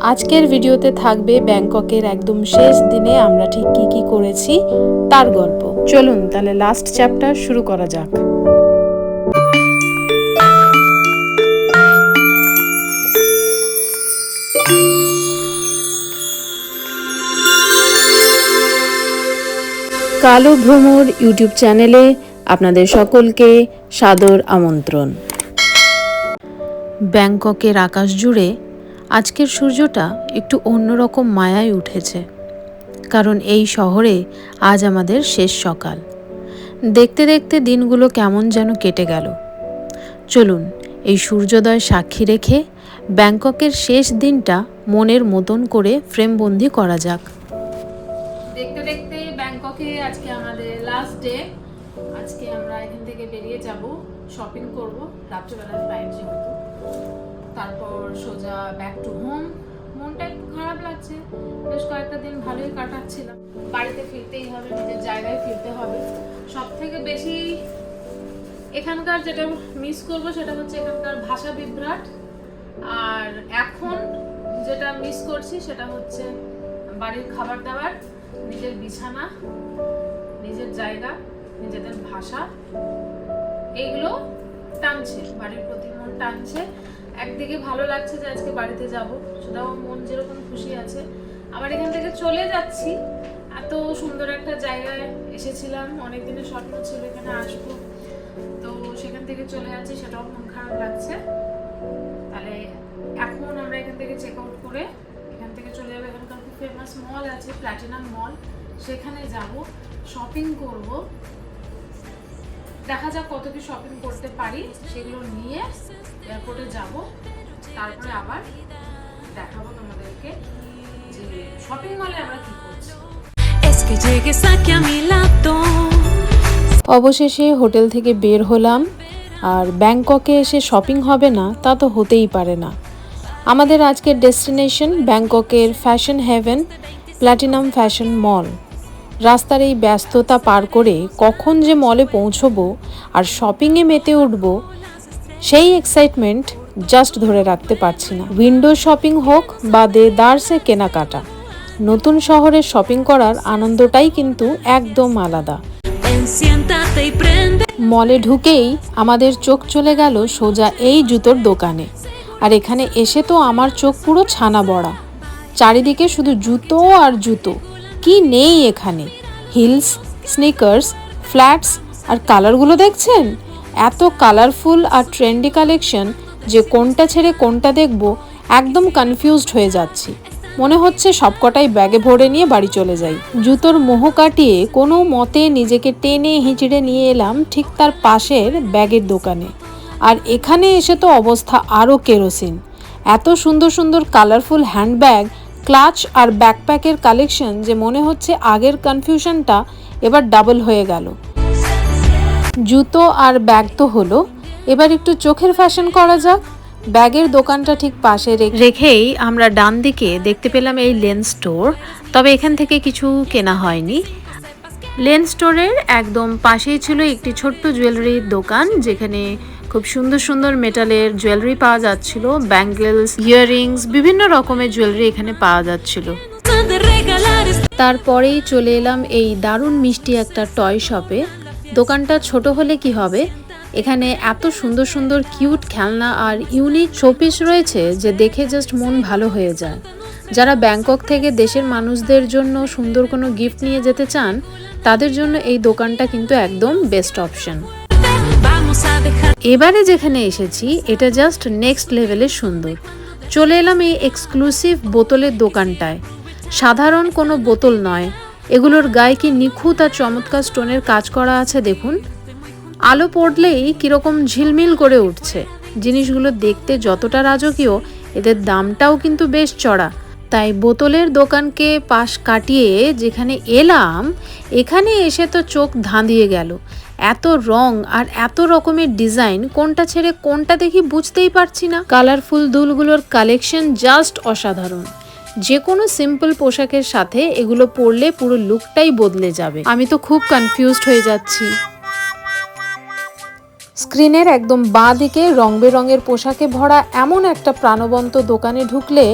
আজকের ভিডিওতে থাকবে ব্যাংককের একদম শেষ দিনে আমরা ঠিক কি কি করেছি তার গল্প। চলুন তাহলে লাস্ট চ্যাপ্টার শুরু করা যাক। কালো ভ্রমর ইউটিউব চ্যানেলে আপনাদের সকলকে সাদর আমন্ত্রণ। ব্যাংককের আকাশ জুড়ে আজকের সূর্যটা একটু অন্যরকম মায়ায় উঠেছে, কারণ এই শহরে আজ আমাদের শেষ সকাল। দেখতে দেখতে দিনগুলো কেমন যেন কেটে গেল। চলুন এই সূর্যোদয় সাক্ষী রেখে ব্যাংককের শেষ দিনটা মনের মতন করে ফ্রেমবন্দি করা যাক। দেখতে দেখতে ব্যাংককে আজকে আমাদের লাস্ট ডে। আজকে আমরা এখান থেকে বেরিয়ে যাব, শপিং করব, রাত্রিবেলা ফ্লাইট যেহেতু। তারপর সোজা ব্যাক টু হোম। মনটা একটু খারাপ লাগছে, বেশ কয়েকটা দিন ভালোই কাটাচ্ছিলাম। বাড়িতে ফিরতেই হবে, নিজের জায়গায় ফিরতে হবে। সব থেকে বেশি এখানকার যেটা মিস করব সেটা হচ্ছে এখানকার ভাষা বিভ্রাট, আর এখন যেটা মিস করছি সেটা হচ্ছে বাড়ির খাবার দাবার, নিজের বিছানা, নিজের জায়গা, নিজেদের ভাষা, এইগুলো টানছে, বাড়ির প্রতি মন টানছে। একদিকে ভালো লাগছে যে আজকে বাড়িতে যাব, সেটাও মন যেরকম খুশি আছে। আবার এখান থেকে চলে যাচ্ছি, এত সুন্দর একটা জায়গায় এসেছিলাম, অনেক দিনের স্বপ্ন ছিল এখানে আসবো, তো সেখান থেকে চলে যাচ্ছি, সেটাও মন খারাপ লাগছে। তাহলে এখন আমরা এখান থেকে চেক আউট করে এখান থেকে চলে যাবো। এখানকার খুব ফেমাস মল আছে, প্ল্যাটিনাম মল, সেখানে যাব, শপিং করব। দেখা যাক কত কি শপিং করতে পারি, সেগুলো নিয়ে এয়ারপোর্টে যাব। তারপরে আবার দেখাবো তোমাদেরকে যে শপিং মলে আমরা কি করছি। অবশেষে হোটেল থেকে বের হলাম, আর ব্যাংককে এসে শপিং হবে না তা তো হতেই পারে না। আমাদের আজকের ডেস্টিনেশন ব্যাংককের fashion haven platinum fashion mall. রাস্তার এই ব্যস্ততা পার করে কখন যে মলে পৌঁছবো আর শপিংয়ে মেতে উঠবো, সেই এক্সাইটমেন্ট জাস্ট ধরে রাখতে পারছি না। উইন্ডো শপিং হোক বা দেদারসে কেনাকাটা, নতুন শহরে শপিং করার আনন্দটাই কিন্তু একদম আলাদা। মলে ঢুকেই আমাদের চোখ চলে গেল সোজা এই জুতোর দোকানে, আর এখানে এসে তো আমার চোখ পুরো ছানা বড়া। চারিদিকে শুধু জুতো আর জুতো, কি নেই এখানে! হিলস, স্নিকার্স, ফ্ল্যাটস, আর কালারগুলো দেখছেন, এত কালারফুল আর ট্রেন্ডি কালেকশন যে কোনটা ছেড়ে কোনটা দেখব একদম কনফিউজড হয়ে যাচ্ছি। মনে হচ্ছে সবকটাই ব্যাগে ভরে নিয়ে বাড়ি চলে যাই। জুতোর মোহ কাটিয়ে কোনো মতে নিজেকে টেনে হিঁচড়ে নিয়ে এলাম ঠিক তার পাশের ব্যাগের দোকানে, আর এখানে এসে তো অবস্থা আরও কেরোসিন। এত সুন্দর সুন্দর কালারফুল হ্যান্ডব্যাগ, ক্লাচ আর ব্যাকপ্যাকের কালেকশন যে মনে হচ্ছে আগের কনফিউশনটা এবার ডাবল হয়ে গেল। জুতো আর ব্যাগ তো হলো, এবার একটু চোখের ফ্যাশন করা যাক। ব্যাগের দোকানটা ঠিক পাশে রেখেই আমরা ডান দিকে দেখতে পেলাম এই লেন্স স্টোর, তবে এখান থেকে কিছু কেনা হয়নি। লেন্স স্টোরের একদম পাশেই ছিল একটি ছোট্ট জুয়েলারির দোকান, যেখানে খুব সুন্দর সুন্দর মেটালের জুয়েলারি পাওয়া যাচ্ছিল, ব্যাঙ্গেলস, ইয়াররিংস, বিভিন্ন রকমের জুয়েলারি এখানে পাওয়া যাচ্ছিল। তারপরেই চলে এলাম এই দারুণ মিষ্টি একটা টয় শপে। দোকানটা ছোট হলে কি হবে, এখানে এত সুন্দর সুন্দর কিউট খেলনা আর ইউনিক শোপিস রয়েছে যে দেখে জাস্ট মন ভালো হয়ে যায়। যারা ব্যাংকক থেকে দেশের মানুষদের জন্য সুন্দর কোনো গিফট নিয়ে যেতে চান, তাদের জন্য এই দোকানটা কিন্তু একদম বেস্ট অপশন। এবারে যেখানে এসেছি এটা জাস্ট নেক্সট লেভেলের সুন্দর। চলে এলাম এই এক্সক্লুসিভ বোতলের দোকানটায়। সাধারণ কোনো বোতল নয়, এগুলোর গায়ে কি নিখুঁত আর চমৎকার স্টোনের কাজ করা আছে দেখুন। আলো পড়লেই কীরকম ঝিলমিল করে উঠছে। জিনিসগুলো দেখতে যতটা রাজকীয়, এদের দামটাও কিন্তু বেশ চড়া। তাই বোতলের দোকানকে পাশ কাটিয়ে যেখানে এলাম, এখানে এসে তো চোখ ধাঁধিয়ে গেল। এত রং আর এত রকমের ডিজাইন, কোনটা ছেড়ে কোনটা দেখি বুঝতেই পারছি না। কালারফুল দুলগুলোর কালেকশন জাস্ট অসাধারণ। যে কোনো সিম্পল পোশাকের সাথে এগুলো পরলে পুরো লুকটাই বদলে যাবে। আমি তো খুব কনফিউজড হয়ে যাচ্ছি। স্ক্রিনের একদম বাঁ দিকে রং বেরঙের পোশাকে ভরা এমন একটা প্রাণবন্ত দোকানে ঢুকলে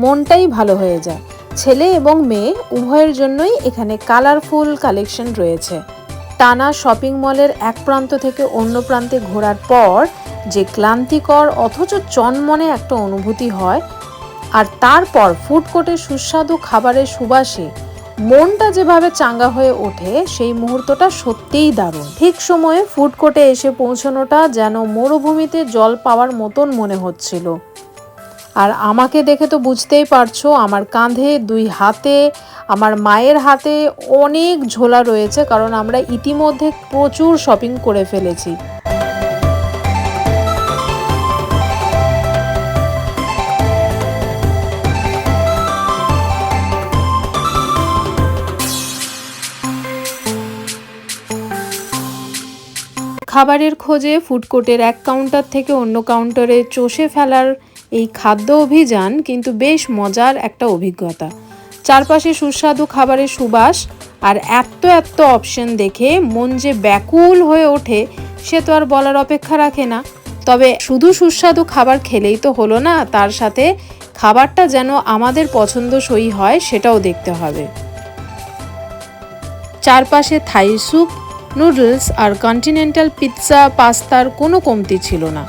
মনটাই ভালো হয়ে যায়। ছেলে এবং মেয়ে উভয়ের জন্যই এখানে কালারফুল কালেকশন রয়েছে। টানা শপিং মলের এক প্রান্ত থেকে অন্য প্রান্তে ঘোরার পর যে ক্লান্তিকর অথচ চনমনে একটা অনুভূতি হয়, আর তারপর ফুড কোর্টে সুস্বাদু খাবারের সুবাসে মনটা যেভাবে চাঙ্গা হয়ে ওঠে, সেই মুহূর্তটা সত্যিই দারুণ। ঠিক সময়ে ফুড কোর্টে এসে পৌঁছানোটা যেন মরুভূমিতে জল পাওয়ার মতন মনে হচ্ছিল। আর আমাকে দেখে তো বুঝতেই পারছো, আমার কাঁধে, দুই হাতে, আমার মায়ের হাতে অনেক ঝোলা রয়েছে, কারণ আমরা ইতিমধ্যে প্রচুর শপিং করে ফেলেছি। খাবারের খোঁজে ফুড কোর্টের এক কাউন্টার থেকে অন্য কাউন্টারে চষে ফেলার এই খাদ্য অভিযান কিন্তু বেশ মজার একটা অভিজ্ঞতা। চারপাশে সুস্বাদু খাবারের সুবাস আর এত অপশন দেখে মন যে ব্যাকুল হয়ে ওঠে সে তো আর বলার অপেক্ষা রাখে না। তবে শুধু সুস্বাদু খাবার খেলেই তো হলো না, তার সাথে খাবারটা যেন আমাদের পছন্দসই হয় সেটাও দেখতে হবে। চারপাশে থাই স্যুপ, নুডলস আর কন্টিনেন্টাল পিৎজা, পাস্তার কোনো কমতি ছিল না।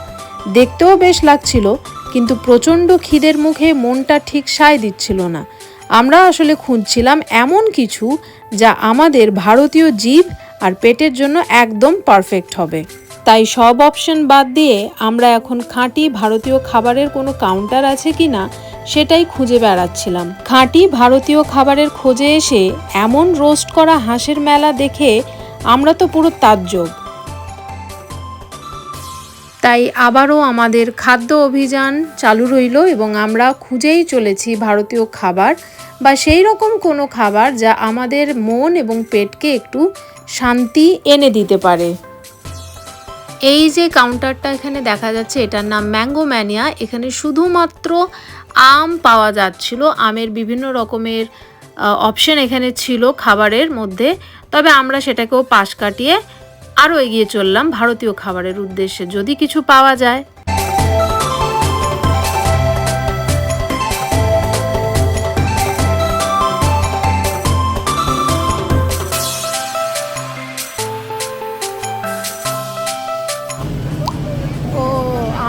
দেখতেও বেশ লাগছিল, কিন্তু প্রচণ্ড খিদের মুখে মনটা ঠিক সায় দিচ্ছিল না। আমরা আসলে খুঁজছিলাম এমন কিছু যা আমাদের ভারতীয় জিভ আর পেটের জন্য একদম পারফেক্ট হবে। তাই সব অপশন বাদ দিয়ে আমরা এখন খাঁটি ভারতীয় খাবারের কোনো কাউন্টার আছে কি না সেটাই খুঁজে বেড়াচ্ছিলাম। খাঁটি ভারতীয় খাবারের খোঁজে এসে এমন রোস্ট করা হাঁসের মেলা দেখে আমরা তো পুরো তাজ্জব। তাই আবারও আমাদের খাদ্য অভিযান চালু রইল এবং আমরা খুঁজেই চলেছি ভারতীয় খাবার বা সেই রকম কোনো খাবার যা আমাদের মন এবং পেটকে একটু শান্তি এনে দিতে পারে। এই যে কাউন্টারটা এখানে দেখা যাচ্ছে, এটার নাম ম্যাঙ্গো ম্যানিয়া। এখানে শুধুমাত্র আম পাওয়া যাচ্ছিল, আমের বিভিন্ন রকমের অপশন এখানে ছিল খাবারের মধ্যে। তবে আমরা সেটাকেও পাশ কাটিয়ে আরও এগিয়ে চললাম ভারতীয় খাবারের উদ্দেশ্যে, যদি কিছু পাওয়া যায়।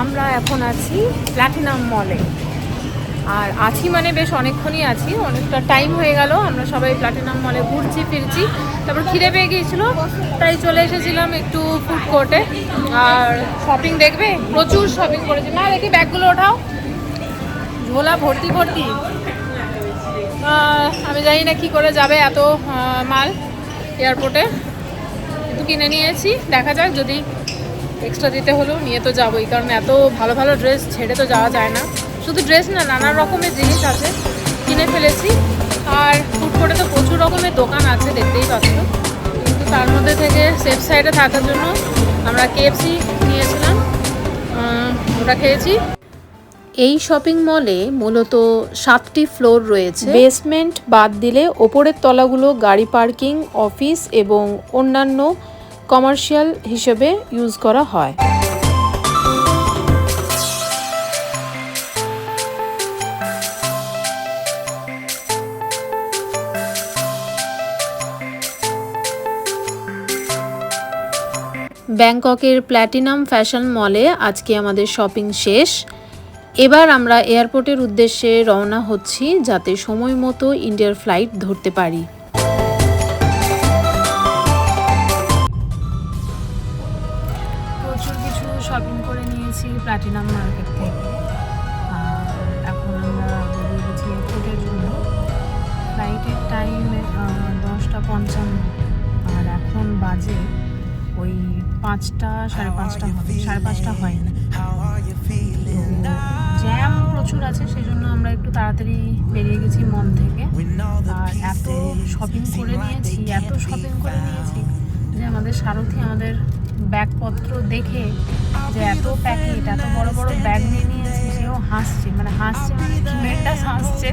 আমরা এখন আছি প্ল্যাটিনাম মলে, আর আছি মানে বেশ অনেকক্ষণই আছি, অনেকটা টাইম হয়ে গেল। আমরা সবাই প্ল্যাটিনাম মলে ঘুরছি ফিরছি, তারপর খিদে পেয়ে গিয়েছিল, তাই চলে এসেছিলাম একটু ফুড কোর্টে। আর শপিং দেখবে, প্রচুর শপিং করেছি। না দেখি ব্যাগগুলো ওঠাও, ঝোলা ভর্তি ভর্তি। আমি জানি না কী করে যাবে এত মাল এয়ারপোর্টে, কিন্তু কিনে নিয়েছি। দেখা যাক, যদি এক্সট্রা দিতে হলেও নিয়ে তো যাবোই, কারণ এত ভালো ভালো ড্রেস ছেড়ে তো যাওয়া যায় না। শুধু ড্রেস না, নানা রকমের জিনিস আছে, কিনে ফেলেছি। আর ফুড কোর্টে তো প্রচুর রকমের দোকান আছে, দেখতেই পাচ্ছ, কিন্তু তার মধ্যে থেকে সেফ সাইডে থাকার জন্য আমরা KFC নিয়েছিলাম, ওটা খেয়েছি। এই শপিং মলে মূলত 7টি ফ্লোর রয়েছে। বেসমেন্ট বাদ দিলে ওপরের তলাগুলো গাড়ি পার্কিং, অফিস এবং অন্যান্য কমার্শিয়াল হিসেবে ইউজ করা হয়। ব্যাংককের প্ল্যাটিনাম ফ্যাশন মলে আজকে আমাদের শপিং শেষ। এবার আমরা এয়ারপোর্টের উদ্দেশ্যে রওনা হচ্ছি, যাতে সময় মতো ইন্ডিয়ার ফ্লাইট ধরতে পারি। প্রচুর কিছু শপিং করে নিয়েছি প্ল্যাটিনাম মার্কেট থেকে। এখন আমরা বেরিয়ে গেছি এয়ারপোর্টের জন্য। ফ্লাইটের টাইম 10:55, আর এখন বাজে ওই 5টা, 5:30 হবে, 5:30 হয়নি। জ্যাম প্রচুর আছে, সেই জন্য আমরা একটু তাড়াতাড়ি বেরিয়ে গেছি মল থেকে। আর এত শপিং করে নিয়েছি যে আমাদের সারথি আমাদের ব্যাগপত্র দেখে, যে এত প্যাকেট, এত বড় বড় ব্যাগ নিয়ে নিয়েছি, সেও হাসছে, মানে ট্রিমেন্ডাস হাসছে,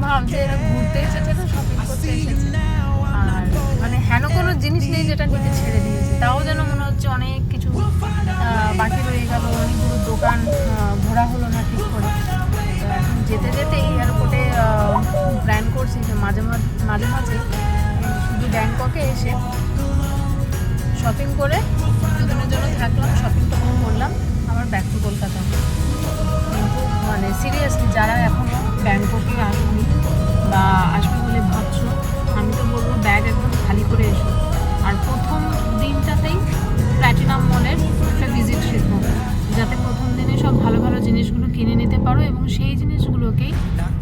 ভাবছে এরা ঘুরতে এসেছে না শপিং করতে এসেছে। আর মানে হেন কোনো জিনিস নেই যেটা নিতে ছেড়ে দিয়েছে, তাও যেন মনে হচ্ছে অনেক কিছু বাকি রয়ে গেল, অনেকগুলো দোকান ঘোরা হলো না ঠিক করে। এখন যেতে যেতে এই মাঝে মাঝে মাঝে শুধু ব্যাংককে এসে শপিং করে দুদিনের জন্য থাকলাম, শপিং টপিং করলাম, আবার ব্যাক টু কলকাতা। কিন্তু মানে সিরিয়াসলি যারা এখনও ব্যাংককে আসেনি বা আসবে বলে ভাবছো, আমি তো বলবো ব্যাগ একদম খালি করে এসো। আর প্রথম দিনটাতেই প্ল্যাটিনাম মলের একটা ভিজিট শেখো, যাতে প্রথম দিনে সব ভালো ভালো জিনিসগুলো কিনে নিতে পারো এবং সেই জিনিসগুলোকেই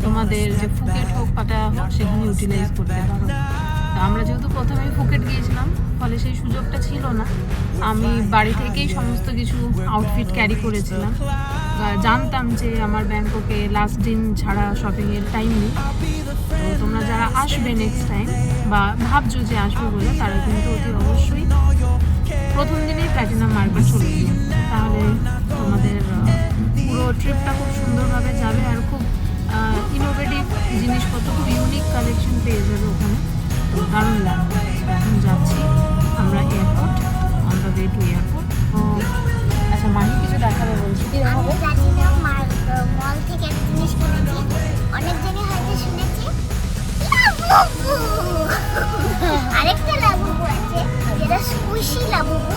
তোমাদের যে ফুকেট হোক পাটায়া হোক সেখানে ইউটিলাইজ করতে পারো। আমরা যেহেতু প্রথমেই ফুকেট গিয়েছিলাম, ফলে সেই সুযোগটা ছিল না। আমি বাড়ি থেকেই সমস্ত কিছু আউটফিট ক্যারি করেছিলাম। জানতাম যে আমার ব্যাংককে লাস্ট দিন ছাড়া শপিংয়ের টাইম নেই। তো তোমরা যারা আসবে নেক্সট টাইম বা ভাবছো যে আসবে বলে, তারা কিন্তু অতি অবশ্যই প্রথম দিনেই প্ল্যাটিনাম মার্কেট চলে যাবে, তাহলে তোমাদের পুরো ট্রিপটা খুব সুন্দরভাবে যাবে আর খুব ইনোভেটিভ জিনিসপত্র, খুব ইউনিক কালেকশন পেয়ে যাবে ওখানে। তো দারুণ লাগবে। এখন যাচ্ছি আমরা airport, on the way to airport. ও আচ্ছা, মাহি কিছু দেখাবে বলছি, কি দেখাবো? মল থেকে একটা জিনিস কিনেছি, অনেক জনই হয়তো শুনেছি আরেকটা লাবুবু আছে যেটা স্কুইশি লাবুবু।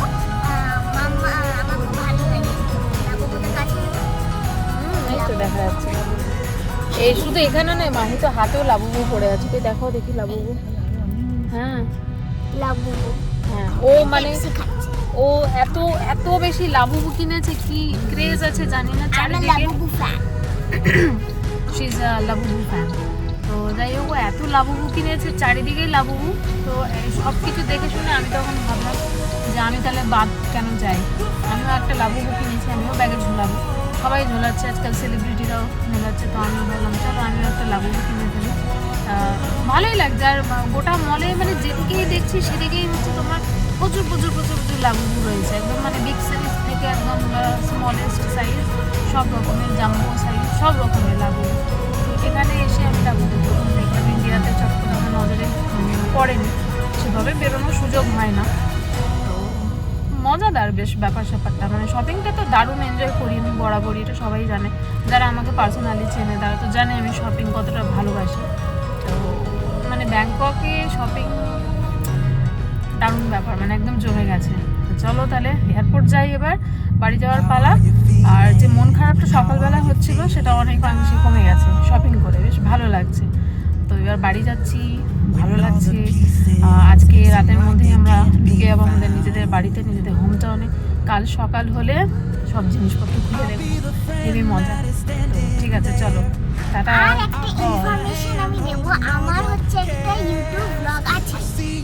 মাম্মা আমার খুব ভালো লাগে লাবুবুটার কাছে। এই তো দেখা যাচ্ছে এই শুধু এখানে নয়, মাহি তো হাতেও লাবুবু পড়ে আছে। তুই দেখাও দেখি লাবুবু। হ্যাঁ লাবুবু, হ্যাঁ, ও মানে ও এত এত বেশি লাবুবু কিনেছে, কি ক্রেজ আছে জানি না চারিদিকে। Labubu fan, she is a Labubu fan. তো যাই হোক, ও এত লাবুবু কিনেছে, চারিদিকেই লাবুবু। তো সব কিছু দেখে শুনে আমি তখন ভাবলাম যে আমি তাহলে বাদ কেন যাই, আমিও একটা লাবুবু কিনেছি, আমিও ব্যাগে ঝুলাবো। সবাই ঝোলাচ্ছে আজকাল, সেলিব্রিটিরাও ঝোলাচ্ছে, তো আমি ভাবলাম চলো আমিও একটা লাবুবু কিনে ফেলি। ভালোই লাগছে। আর গোটা মলে মানে যেদিকেই দেখছি সেদিকেই হচ্ছে তোমার প্রচুর প্রচুর প্রচুর প্রচুর লাবুবু রয়েছে, একদম মানে বিগ সাইজ থেকে একদম স্মলেস্ট সাইজ, সব রকমের জাম্বো সাইজ, সব রকমের লাবুবু। তো এখানে এসে আমি লাবুবু প্রথম দেখলাম। ইন্ডিয়াতে চটপট আমার নজরে পড়েনি, সেভাবে বেরোনোর সুযোগ হয় না। তো মজাদার বেশ ব্যাপার স্যাপারটা, মানে শপিংটা তো দারুণ এনজয় করি আমি বরাবরই, এটা সবাই জানে। যারা আমাকে পার্সোনালি চেনে তারা তো জানে আমি শপিং কতটা ভালোবাসি। তো মানে ব্যাংককে শপিং দারুণ ব্যাপার, মানে একদম জমে গেছে। তো চলো তাহলে এয়ারপোর্ট যাই, এবার বাড়ি যাওয়ার পালা। আর যে মন খারাপটা সকালবেলা হচ্ছিল সেটা অনেকাংশে কমে গেছে শপিং করে, বেশ ভালো লাগছে। তো এবার বাড়ি যাচ্ছি, ভালো লাগছে। আজকে রাতের মধ্যেই আমরা ঢুকে যাবো আমাদের নিজেদের বাড়িতে, নিজেদের হোম টাউনে। কাল সকাল হলে সব জিনিসপত্র খুলে দেখবো, হেবি মজা। ঠিক আছে, চলো টাটা। আর একটা ইনফরমেশন আমি দেব, আমার হচ্ছে একটা ইউটিউব ব্লগ আছে।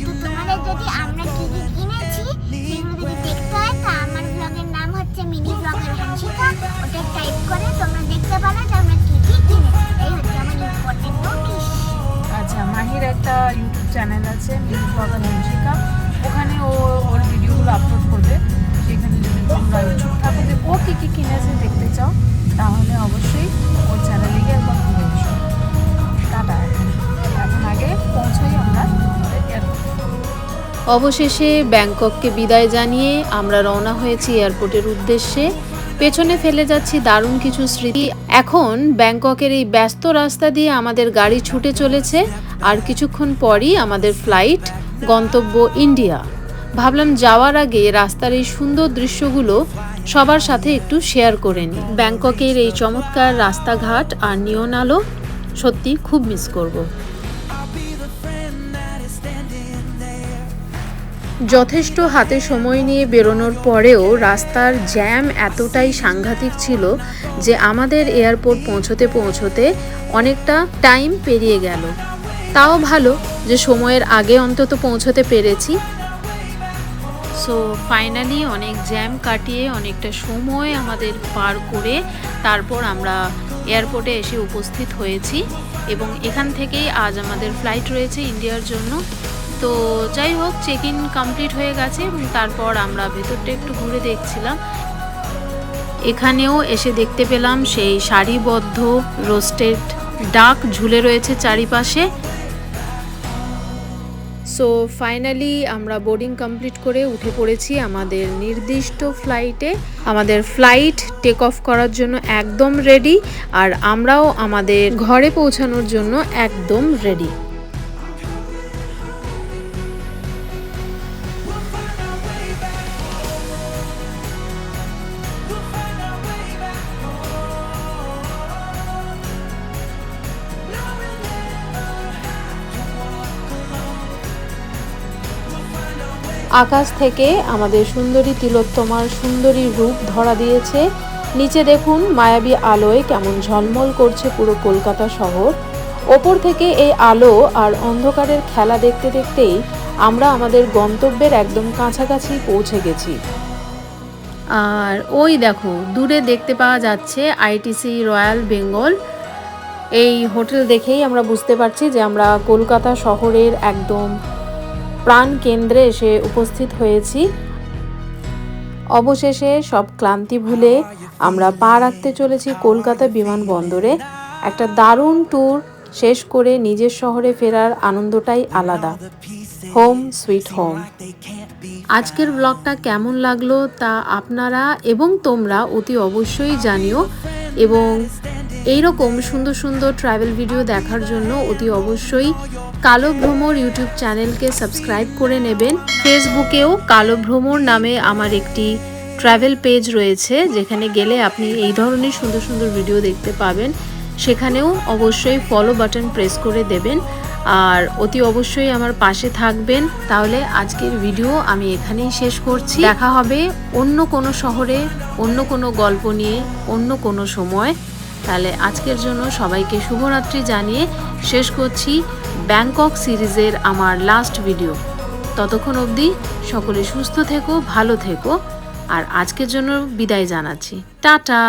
তো তোমাদের যদি আমরা কি কি কিনেছি সেগুলো যদি দেখতে হয়, তা আমার ব্লগের নাম হচ্ছে মিনি ব্লগার হানশিকা। ওটা টাইপ করে তোমরা দেখতে পারো যে আমরা কি কি কিনেছি। এই হচ্ছে আমার ইম্পর্টেন্ট নোটিশ। আচ্ছা, মাহির একটা ইউটিউব চ্যানেল আছে মিনি ব্লগার হানশিকা, ওখানে ও ওর ভিডিওগুলো আপলোড করবে। সেখানে যদি তোমরা ইচ্ছুক থাকো যে ও কী কী কিনেছে দেখতে চাও, তাহলে অবশ্যই ওর চ্যানেলে গিয়ে একবার ঘুরে এসো। টাটা। এখন আগে পৌঁছাই আমরা অবশেষে ব্যাংকককে বিদায় জানিয়ে আমরা রওনা হয়েছি এয়ারপোর্টের উদ্দেশ্যে। পেছনে ফেলে যাচ্ছি দারুণ কিছু স্মৃতি। এখন ব্যাংককের এই ব্যস্ত রাস্তা দিয়ে আমাদের গাড়ি ছুটে চলেছে, আর কিছুক্ষণ পরই আমাদের ফ্লাইট গন্তব্য ইন্ডিয়া। ভাবলাম যাওয়ার আগে রাস্তার এই সুন্দর দৃশ্যগুলো সবার সাথে একটু শেয়ার করে নিই। ব্যাংককের এই চমৎকার রাস্তাঘাট আর নিয়ন আলো সত্যি খুব মিস করব। যথেষ্ট হাতে সময় নিয়ে বেরোনোর পরেও রাস্তার জ্যাম এতটাই সাংঘাতিক ছিল যে আমাদের এয়ারপোর্ট পৌঁছতে পৌঁছতে অনেকটা টাইম পেরিয়ে গেল। তাও ভালো যে সময়ের আগে অন্তত পৌঁছতে পেরেছি। সো ফাইনালি অনেক জ্যাম কাটিয়ে অনেকটা সময় আমাদের পার করে তারপর আমরা এয়ারপোর্টে এসে উপস্থিত হয়েছি এবং এখান থেকেই আজ আমাদের ফ্লাইট রয়েছে ইন্ডিয়ার জন্য। তো যাই হোক, চেক ইন কমপ্লিট হয়ে গেছে এবং তারপর আমরা ভেতরটা একটু ঘুরে দেখছিলাম। এখানেও এসে দেখতে পেলাম সেই সারিবদ্ধ রোস্টেড ডাক ঝুলে রয়েছে চারিপাশে। সো ফাইনালি আমরা বোর্ডিং কমপ্লিট করে উঠে পড়েছি আমাদের নির্দিষ্ট ফ্লাইটে। আমাদের ফ্লাইট টেক অফ করার জন্য একদম রেডি, আর আমরাও আমাদের ঘরে পৌঁছানোর জন্য একদম রেডি। আকাশ থেকে আমাদের সুন্দরী তিলোত্তমার সুন্দরী রূপ ধরা দিয়েছে। নিচে দেখুন মায়াবী আলোয় কেমন ঝলমল করছে পুরো কলকাতা শহর। ওপর থেকে এই আলো আর অন্ধকারের খেলা দেখতে দেখতেই আমরা আমাদের গন্তব্যের একদম কাছাকাছি পৌঁছে গেছি। আর ওই দেখো দূরে দেখতে পাওয়া যাচ্ছে আইটিসি রয়্যাল বেঙ্গল। এই হোটেল দেখেই আমরা বুঝতে পারছি যে আমরা কলকাতা শহরের একদম প্রাণ কেন্দ্রে এসে উপস্থিত হয়েছি। অবশেষে সব ক্লান্তি ভুলে আমরা পা রাখতে চলেছি কলকাতা বিমানবন্দরে। একটা দারুণ ট্যুর শেষ করে নিজের শহরে ফেরার আনন্দটাই আলাদা। Home sweet home. আজকের ব্লগটা কেমন লাগলো তা আপনারা এবং তোমরা অতি অবশ্যই জানিও, এবং এইরকম সুন্দর সুন্দর ট্রাভেল ভিডিও দেখার জন্য অতি অবশ্যই কালো ভ্রমর ইউটিউব চ্যানেলকে সাবস্ক্রাইব করে নেবেন। ফেসবুকেও কালো ভ্রমর নামে আমার একটি ট্রাভেল পেজ রয়েছে, যেখানে গেলে আপনি এই ধরনের সুন্দর সুন্দর ভিডিও দেখতে পাবেন। সেখানেও অবশ্যই ফলো বাটন প্রেস করে দেবেন আর অতি অবশ্যই আমার পাশে থাকবেন। তাহলে আজকের ভিডিও আমি এখানেই শেষ করছি। দেখা হবে অন্য কোনো শহরে, অন্য কোনো গল্প নিয়ে, অন্য কোনো সময়। তাহলে আজকের জন্য সবাইকে শুভরাত্রি জানিয়ে শেষ করছি ব্যাংকক সিরিজের আমার লাস্ট ভিডিও। ততক্ষণ অবধি সকলে সুস্থ থেকো, ভালো থেকো, আর আজকের জন্য বিদায় জানাচ্ছি। টাটা।